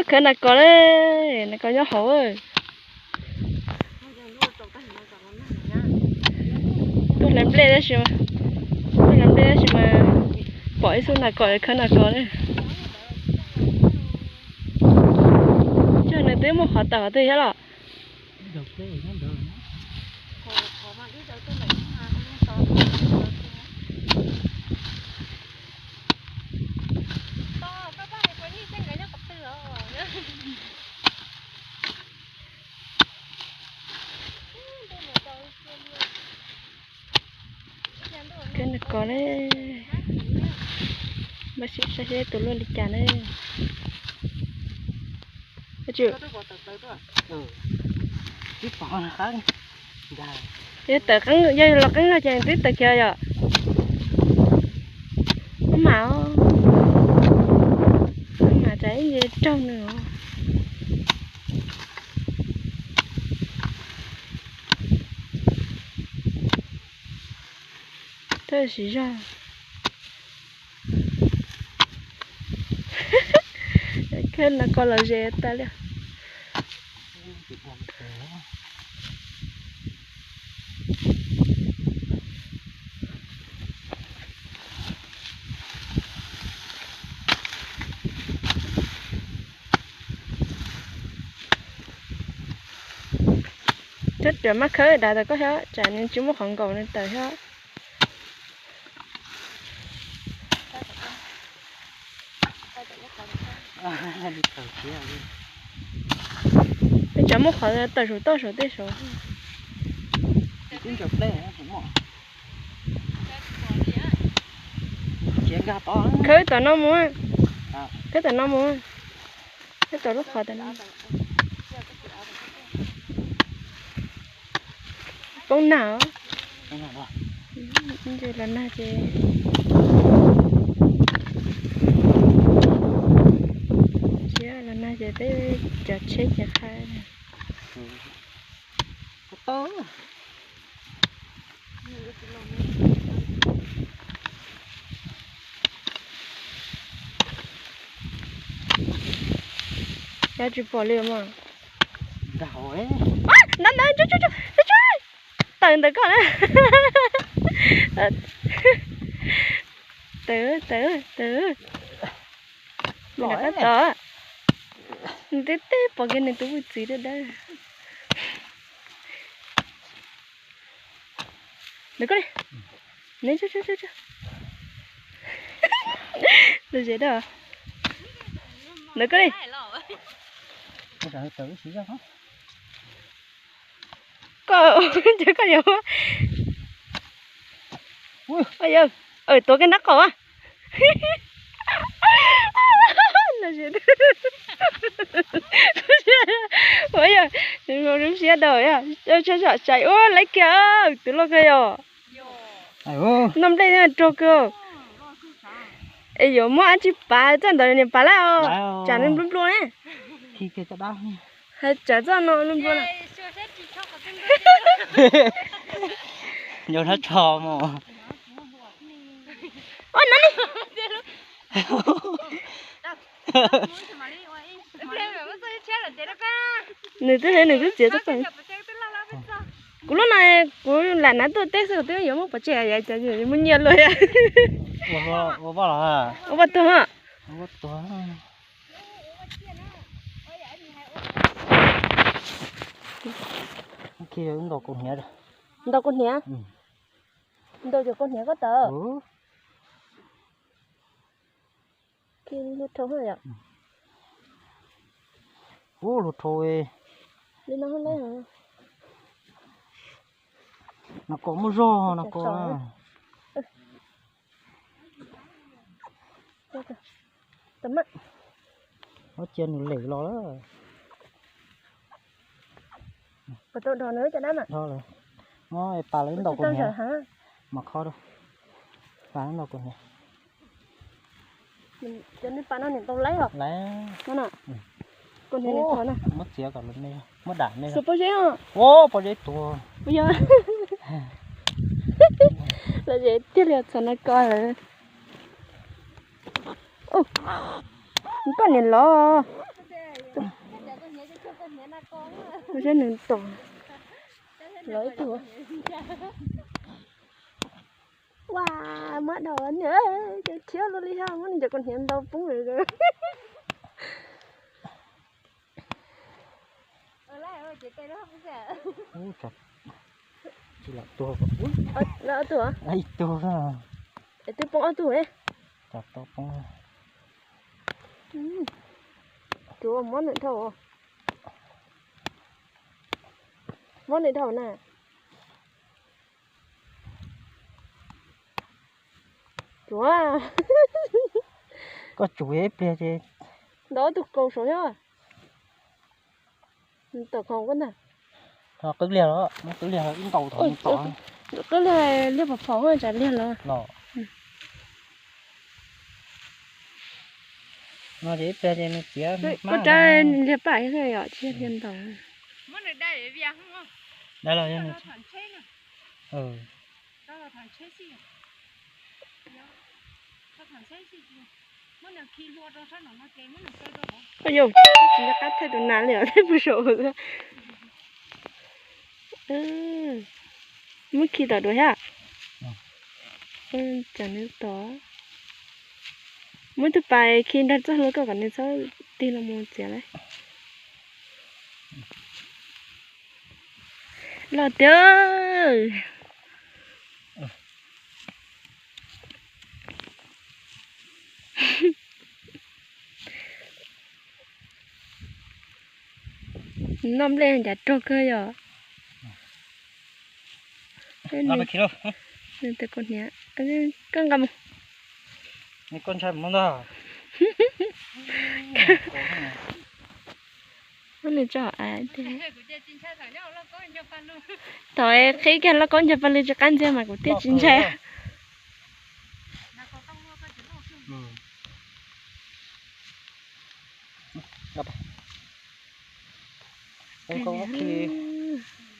khởi là có đấy nó có nhớ hổ ơi tôi làm play đấy chứ mà tôi làm play đấy chứ mà bỏ xuống là có khởi là có đấy cho nên tới một họ tao tới hết rồi cái này có đấy mà sẽ tụi luôn đi chả đấy cái chưa cái phòng khác cái tờ cắn dây là cắn ra chàng tiếp tờ kia rồi nó mà trái gì trong nữa thế gì ra cái là con là gì ta đấy chết rồi mắc khơi đã có hết trả nên chúng một khoảng cầu nên tới hết bây giờ một khoảng là tới số tiếng chụp đây không mỏ chuyện gà to khơi tao nó muốn cái tao nó muốn cái tao lúc khỏi tao nó con nào giờ là na chị là na chị tới chợ chết chợ khai này to ya chỉ bỏ liều mà đào ấy nè chú tận con á từ bỏ cái tớ té bỏ cái này tôi chỉ được đấy được con đi lấy chú được gì đó được con đi cái tự xí ra không có chứ có nhiều ôi ơi tôi cái nắp cổ á là gì đó ôi ơi đừng có đứng xe đời à cho chạy ô lấy kìa từ lo kìa nằm đây nè trâu kìa ê yo mua ăn chỉ bà chân đời này bà lao chả nên luôn luôn ấy khi kia cho đau hay chả cho nó luôn luôn à nhiều nó trò mà ôi nó đi nửa thứ chết rồi cú lúc này cú là nãy tôi test rồi tôi giống một bữa trẻ vậy trời ơi muốn nhiệt rồi à ô bao là ô bắt tôi hả ô to kia cũng đâu con nhẹ rồi đâu con nhẹ đâu cho con nhẹ có tờ kia nó trâu hơi ạ ô lụt thôi đi nó không lấy hả nó có một rò nó có tấm mắt nó trên nó lể lo đó và tôi đòn nữa cho đó mà đó rồi nó bà lấy đầu con nhẹ mà khó đâu bà lấy đầu con nhẹ mình cho nên bà nó nhìn tôi lấy rồi lấy nó nè con này thôi nè mất xía cả lần này mất đạn này sụp bao nhiêu ô bao nhiêu tua bây giờ là gì tiếp liệu cho nó coi rồi ô con này lo bây giờ nướng tổ lấy tổ wow mất đầu nữa cái thiếu luôn đi ha muốn giờ còn hiện đâu cũng rồi ui chặt chỉ là tua ui lỡ tổ ai tua ra để tôi bông tổ ấy chặt to phong tổ món nữa thầu món này thầu nè tổ có chuối bia chứ đó tụt cầu số nhá tổ không có nè họ cứ liền đó nó cứ liền in cầu thằng tỏ cứ là liếp vào pháo hơn chả liền rồi nó nó dễ bia chứ nó chia có trái liếp bảy cái ở trên liên tổ món này đây vì không không đây là đó như là thằng chế nè đó là thằng chế gì đó thằng chế gì món này khi lúa đó sao nó kén món này cây đó hả ôi dồi chỉ là cắt thay đồ nán liền thế bữa sổ rồi mới khi tỏ đuổi ha chẳng nên tỏ mới thứ bài khi đặt cho nó có cả nên sao đi là một chuyện đấy là chơi năm lên chả trâu cơ rồi nó phải khi đâu nên tôi con nhá con cầmนี่ก้นใช่มั้งล่ะ con này cho ai thế của chị chính xác thằng nhau nó có cho phân luôn thôi khi cái nó con cho phân cho căn chứ mà của tiết chính xác là có không mua cái gì đâu gặp không có khi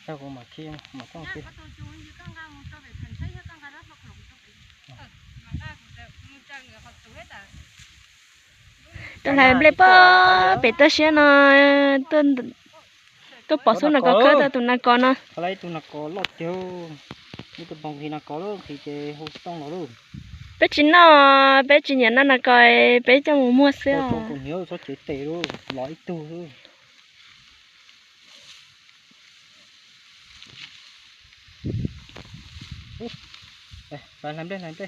sao cũng mà khi mà không khi có tôi chui như con gà một cho về thành thấy con gà đó nó lủng cho về mà gà của đẹp mua cho người học tuổi hết à tôi làm lấy bơ bị tôi xé nó tôi bỏ xuống là có cơ tụi nó con nó lấy tụi nó có lót tiêu như tụi bông thì nó có luôn thì chơi hút tông nó luôn bé chỉ nhận nó coi bé cho mua xe tôi cũng nhớ số chế tệ luôn lõi tu luôn đây làm đây